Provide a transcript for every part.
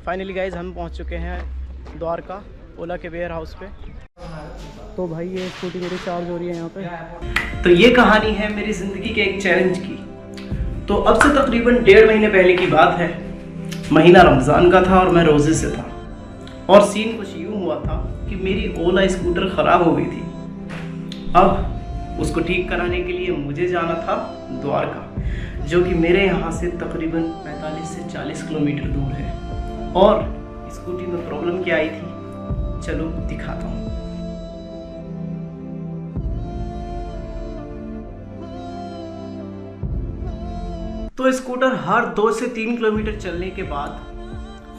Finally guys हम पहुंच चुके हैं द्वारका ओला के वेयर हाउस पे। तो भाई ये स्कूटी मेरी चार्ज हो रही है यहाँ पे। तो ये कहानी है मेरी ज़िंदगी के एक चैलेंज की। तो अब से तकरीबन 1.5 महीने पहले की बात है। महीना रमज़ान का था और मैं रोज़े से था और सीन कुछ यूँ हुआ था कि मेरी ओला स्कूटर ख़राब हो गई थी। अब उसको ठीक कराने के लिए मुझे जाना था द्वारका, जो कि मेरे यहाँ से तकरीबन 45 से 40 किलोमीटर दूर है। और स्कूटी में प्रॉब्लम क्या आई थी, चलो दिखाता हूँ। तो स्कूटर हर 2 से 3 किलोमीटर चलने के बाद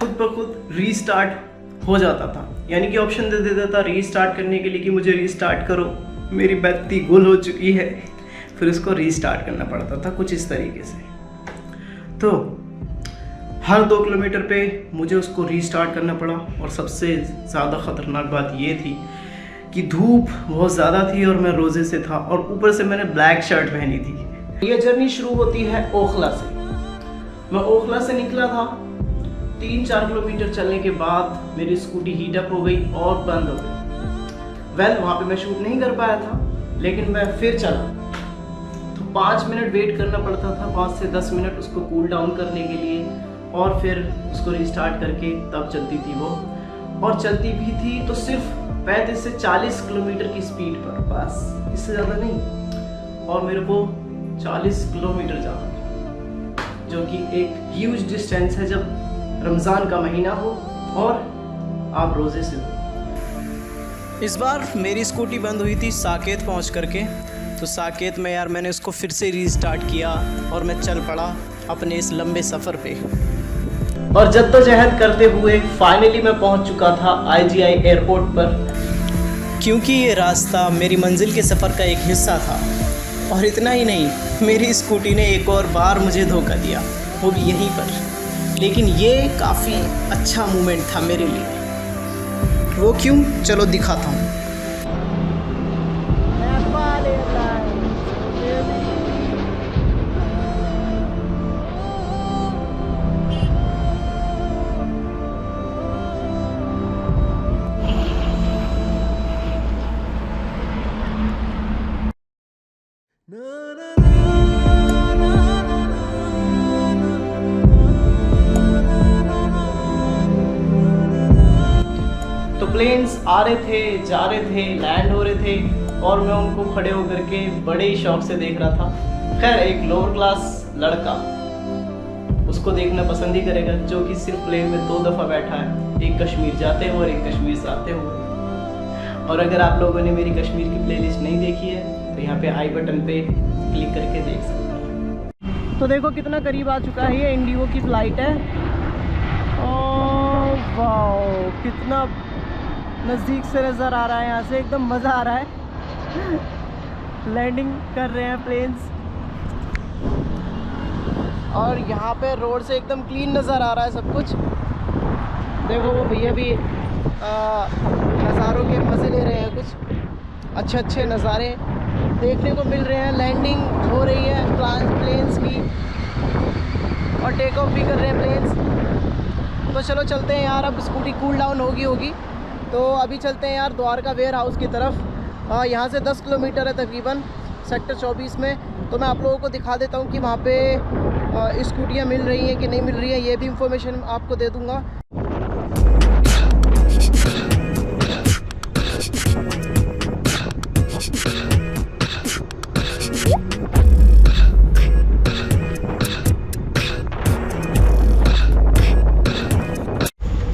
खुद ब खुद रीस्टार्ट हो जाता था, यानी कि ऑप्शन दे देता था रीस्टार्ट करने के लिए कि मुझे रीस्टार्ट करो, मेरी बैटरी गुल हो चुकी है। फिर उसको रीस्टार्ट करना पड़ता था कुछ इस तरीके से। तो हर 2 किलोमीटर पे मुझे उसको रीस्टार्ट करना पड़ा। और सबसे ज़्यादा ख़तरनाक बात ये थी कि धूप बहुत ज़्यादा थी और मैं रोज़े से था और ऊपर से मैंने ब्लैक शर्ट पहनी थी। ये जर्नी शुरू होती है ओखला से। मैं ओखला से निकला था, 3-4 किलोमीटर चलने के बाद मेरी स्कूटी हीट अप हो गई और बंद हो गई। वहाँ पे मैं शूट नहीं कर पाया था, लेकिन मैं फिर चला। तो 5 मिनट वेट करना पड़ता था, 5 से 10 मिनट उसको कूल डाउन करने के लिए, और फिर उसको रिस्टार्ट करके तब चलती थी वो। और चलती भी थी तो सिर्फ 35 से 40 किलोमीटर की स्पीड पर, बस इससे ज़्यादा नहीं। और मेरे को 40 किलोमीटर जाना था, जो कि एक ह्यूज डिस्टेंस है जब रमज़ान का महीना हो और आप रोज़े से हो। इस बार मेरी स्कूटी बंद हुई थी साकेत पहुंच करके। तो साकेत में यार मैंने उसको फिर से रीस्टार्ट किया और मैं चल पड़ा अपने इस लंबे सफ़र पे। और जद्दोजहद करते हुए फाइनली मैं पहुंच चुका था IGI एयरपोर्ट पर, क्योंकि ये रास्ता मेरी मंजिल के सफ़र का एक हिस्सा था। और इतना ही नहीं, मेरी स्कूटी ने एक और बार मुझे धोखा दिया, वो भी यहीं पर। लेकिन ये काफ़ी अच्छा मोमेंट था मेरे लिए। वो क्यों, चलो दिखाता हूँ। तो प्लेन्स आ रहे थे, जा रहे थे, लैंड हो रहे थे और मैं उनको खड़े होकर के बड़े ही शौक से देख रहा था। खैर, एक लोअर क्लास लड़का उसको देखना पसंद ही करेगा, जो कि सिर्फ प्लेन में 2 दफ़ा बैठा है, एक कश्मीर जाते हुए और एक कश्मीर से आते हुए। और अगर आप लोगों ने मेरी कश्मीर की प्लेलिस्ट नहीं देखी है तो यहाँ पे आई बटन पे क्लिक करके देख सकते हैं। तो देखो कितना करीब आ चुका है, ये इंडिगो की फ़्लाइट है। ओह वाओ, कितना नज़दीक से नज़र आ रहा है, यहाँ से एकदम मज़ा आ रहा है। लैंडिंग कर रहे हैं प्लेन्स और यहाँ पे रोड से एकदम क्लीन नज़र आ रहा है सब कुछ। देखो वो भैया भी नज़ारों के मज़े ले रहे हैं, कुछ अच्छे नज़ारे देखने को मिल रहे हैं। लैंडिंग हो रही है प्लेन्स की और टेक ऑफ भी कर रहे हैं प्लेन्स। तो चलो चलते हैं यार, अब स्कूटी कूल डाउन होगी। तो अभी चलते हैं यार द्वारका वेयर हाउस की तरफ। यहाँ से 10 किलोमीटर है तकरीबन, सेक्टर 24 में। तो मैं आप लोगों को दिखा देता हूँ कि वहाँ पे स्कूटियाँ मिल रही हैं कि नहीं मिल रही हैं, ये भी इंफॉर्मेशन आपको दे दूँगा।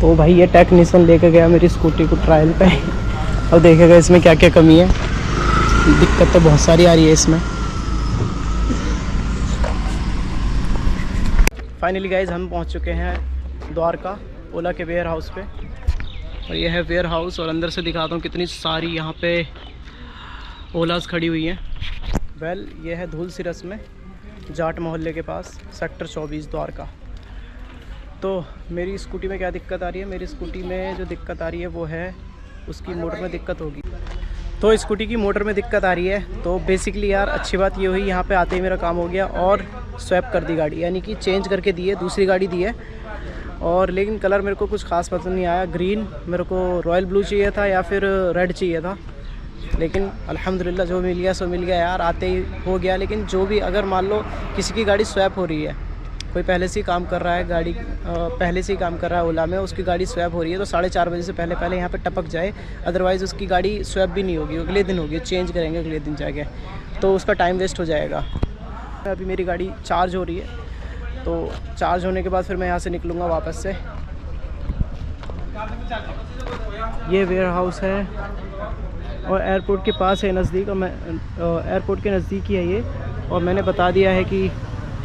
तो भाई ये टेक्नीशियन लेके गया मेरी स्कूटी को ट्रायल पे और देखेगा इसमें क्या क्या कमी है। दिक्कत तो बहुत सारी आ रही है इसमें। फाइनली गाइज हम पहुंच चुके हैं द्वारका ओला के वेयर हाउस पे। और ये है वेयर हाउस और अंदर से दिखाता हूँ कितनी सारी यहाँ पे ओलास खड़ी हुई हैं। वेल, ये है धूल सिरस में, जाट मोहल्ले के पास, सेक्टर 24 द्वारका। तो मेरी स्कूटी में क्या दिक्कत आ रही है, मेरी स्कूटी में जो दिक्कत आ रही है वो है उसकी मोटर में दिक्कत होगी। तो स्कूटी की मोटर में दिक्कत आ रही है। तो बेसिकली यार अच्छी बात ये हुई, यहाँ पे आते ही मेरा काम हो गया और स्वैप कर दी गाड़ी, यानी कि चेंज करके दी है, दूसरी गाड़ी दी है। और लेकिन कलर मेरे को कुछ ख़ास पसंद नहीं आया। ग्रीन मेरे को रॉयल ब्लू चाहिए था या फिर रेड चाहिए था, लेकिन अल्हम्दुलिल्लाह जो मिल गया सो मिल गया यार, आते ही हो गया। लेकिन जो भी, अगर मान लो किसी की गाड़ी स्वैप हो रही है, कोई पहले से ही काम कर रहा है, गाड़ी पहले से ही काम कर रहा है ओला में, उसकी गाड़ी स्वैप हो रही है, तो 4:30 बजे से पहले यहाँ पे टपक जाए, अदरवाइज़ उसकी गाड़ी स्वैप भी नहीं होगी, अगले दिन होगी, चेंज करेंगे अगले दिन जाके, तो उसका टाइम वेस्ट हो जाएगा। अभी मेरी गाड़ी चार्ज हो रही है, तो चार्ज होने के बाद फिर मैं यहाँ से निकलूँगा वापस से। ये वेयर हाउस है और एयरपोर्ट के पास है, नज़दीक, और मैं एयरपोर्ट के नज़दीक ही है ये, और मैंने बता दिया है कि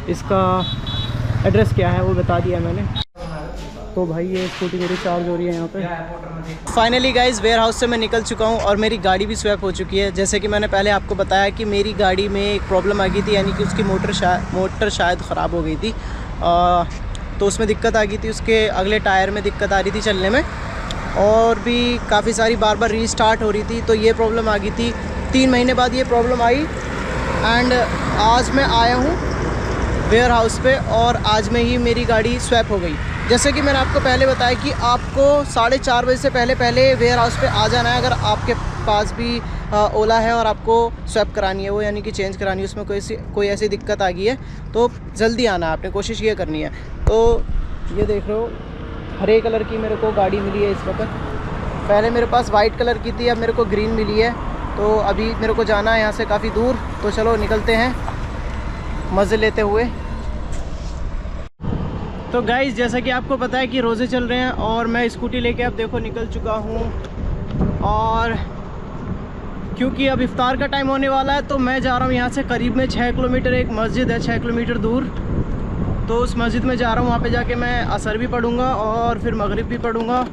इसका एड्रेस क्या है, वो बता दिया मैंने। तो भाई ये स्कूटी मेरी चार्ज हो रही है यहाँ पे। फाइनली गाइस वेयर हाउस से मैं निकल चुका हूँ और मेरी गाड़ी भी स्वैप हो चुकी है। जैसे कि मैंने पहले आपको बताया कि मेरी गाड़ी में एक प्रॉब्लम आ गई थी, यानी कि उसकी मोटर शायद ख़राब हो गई थी, तो उसमें दिक्कत आ गई थी, उसके अगले टायर में दिक्कत आ रही थी चलने में, और भी काफ़ी सारी बार बार रीस्टार्ट हो रही थी, तो ये प्रॉब्लम आ गई थी। 3 महीने बाद ये प्रॉब्लम आई एंड आज मैं आया हूँ वेयर हाउस पे, और आज में ही मेरी गाड़ी स्वैप हो गई। जैसे कि मैंने आपको पहले बताया कि आपको 4:30 बजे से पहले वेयर हाउस पे आ जाना है, अगर आपके पास भी ओला है और आपको स्वैप करानी है वो, यानी कि चेंज करानी है, उसमें कोई ऐसी दिक्कत आ गई है तो जल्दी आना है, आपने कोशिश ये करनी है। तो ये देख रहे हो हरे कलर की मेरे को गाड़ी मिली है इस वक्त, पहले मेरे पास वाइट कलर की थी, अब मेरे को ग्रीन मिली है। तो अभी मेरे को जाना है यहाँ से काफ़ी दूर, तो चलो निकलते हैं मज़े लेते हुए। तो गाइस जैसा कि आपको पता है कि रोज़े चल रहे हैं और मैं स्कूटी लेके अब देखो निकल चुका हूँ, और क्योंकि अब इफ्तार का टाइम होने वाला है तो मैं जा रहा हूँ यहाँ से करीब में 6 किलोमीटर एक मस्जिद है 6 किलोमीटर दूर, तो उस मस्जिद में जा रहा हूँ। वहाँ पे जाके मैं असर भी पढ़ूँगा और फिर मगरिब भी पढ़ूँगा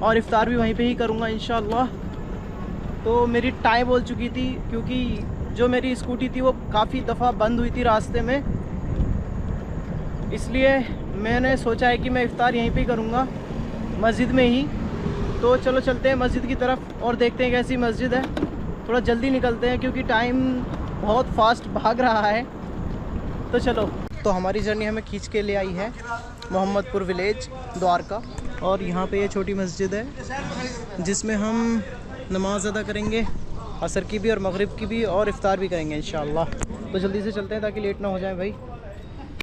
और इफ्तार भी वहीं पे ही करूँगा इंशाअल्लाह। तो मेरी टाई बोल चुकी थी, क्योंकि जो मेरी स्कूटी थी वो काफ़ी दफ़ा बंद हुई थी रास्ते में, इसलिए मैंने सोचा है कि मैं इफ्तार यहीं पे ही करूँगा मस्जिद में ही। तो चलो चलते हैं मस्जिद की तरफ और देखते हैं कैसी मस्जिद है। थोड़ा जल्दी निकलते हैं क्योंकि टाइम बहुत फास्ट भाग रहा है, तो चलो। तो हमारी जर्नी हमें खींच के ले आई है मोहम्मदपुर विलेज द्वारका, और यहाँ पे ये छोटी मस्जिद है जिसमें हम नमाज अदा करेंगे, असर की भी और मगरिब की भी, और इफ्तार भी करेंगे इंशाअल्लाह। तो जल्दी से चलते हैं ताकि लेट ना हो जाए भाई।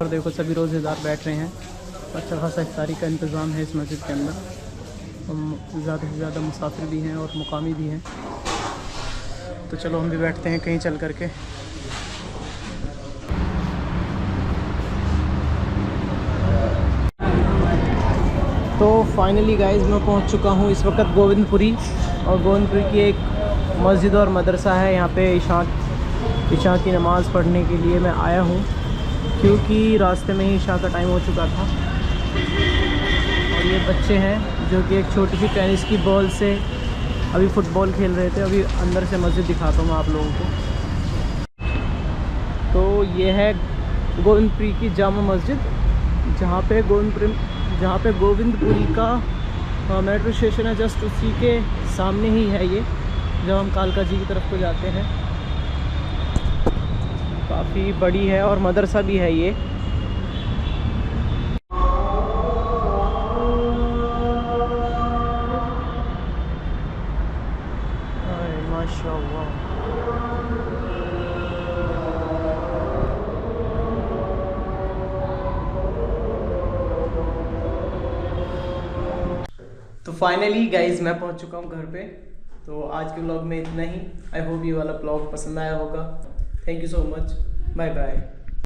और देखो सभी रोज़ेदार बैठ रहे हैं, अच्छा खासा इफ्तारी का इंतज़ाम है इस मस्जिद के अंदर, ज़्यादा से ज़्यादा मुसाफिर भी हैं और मुकामी भी हैं। तो चलो हम भी बैठते हैं कहीं चल करके। तो फाइनली गाइस मैं पहुंच चुका हूं इस वक्त गोविंदपुरी, और गोविंदपुरी की एक मस्जिद और मदरसा है, यहाँ पे इशा की नमाज़ पढ़ने के लिए मैं आया हूं, क्योंकि रास्ते में ही इशा का टाइम हो चुका था। और ये बच्चे हैं जो कि एक छोटी सी टेनिस की बॉल से अभी फ़ुटबॉल खेल रहे थे। अभी अंदर से मस्जिद दिखाता हूँ मैं आप लोगों को। तो ये है गोविंदपुरी की जामा मस्जिद, जहाँ पे गोविंदपुरी का मेट्रो स्टेशन है, जस्ट उसी के सामने ही है ये, जब हम कालका जी की तरफ को जाते हैं। काफ़ी बड़ी है और मदरसा भी है ये। माशाअल्लाह। तो फाइनली गाइज मैं पहुंच चुका हूं घर पे। तो आज के व्लॉग में इतना ही। आई होप ये वाला व्लॉग पसंद आया होगा। Thank you so much, bye bye.